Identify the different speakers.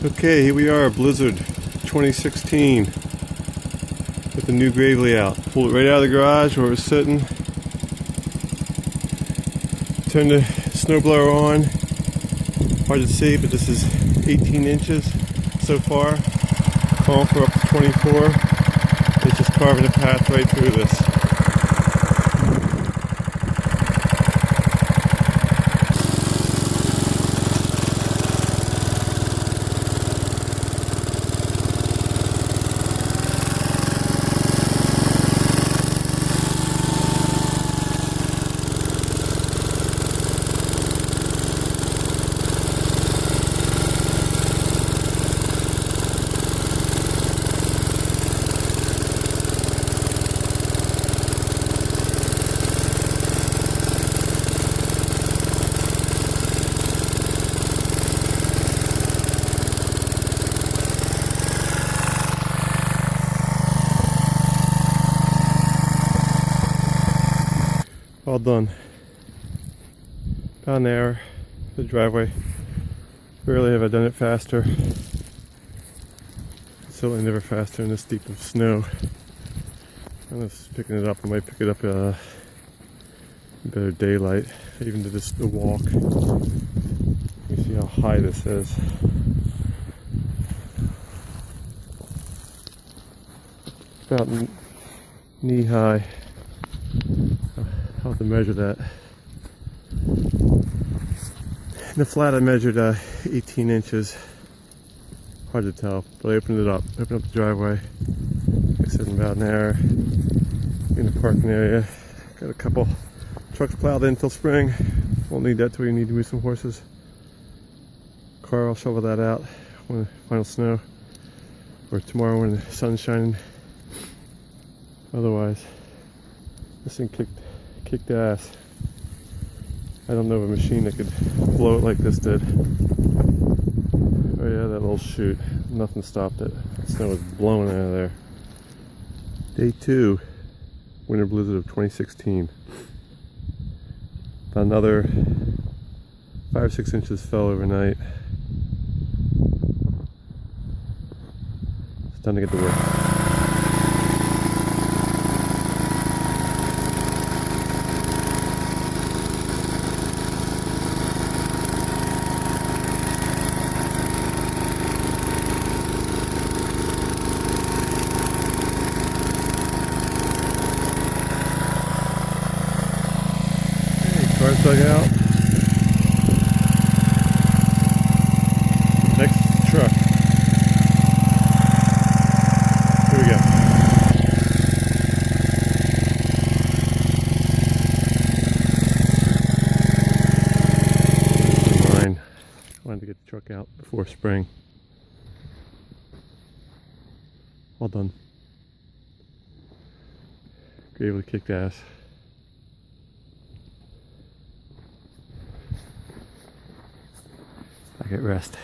Speaker 1: Okay, here we are, Blizzard 2016 with the new grave layout. Pulled it right out of the garage where it was sitting. Turned the snowblower on. Hard to see, but this is 18 inches so far. Calling for up to 24. It's just carving a path right through this. All done. About an hour for the driveway. Rarely have I done it faster. Certainly never faster in this deep of snow. I'm just picking it up. I might pick it up in better daylight. I even did the walk. You see how high this is. About knee high. I'll have to measure that. In the flat I measured 18 inches. Hard to tell, but I opened it up. Opened up the driveway. Like I said, in about an hour. In the parking area. Got a couple trucks plowed in till spring. Won't need that till we need to move some horses. Car, I'll shovel that out when the final snow. Or tomorrow when the sun's shining. Otherwise, this thing kicked ass. I don't know of a machine that could blow it like this did. Oh yeah, that little chute. Nothing stopped it. The snow was blowing out of there. Day 2, winter blizzard of 2016. About another 5 or 6 inches fell overnight. It's time to get to work. Car's dug out. Next truck. Here we go. Mine. Wanted to get the truck out before spring. All done. Gravely kicked ass. I get rest.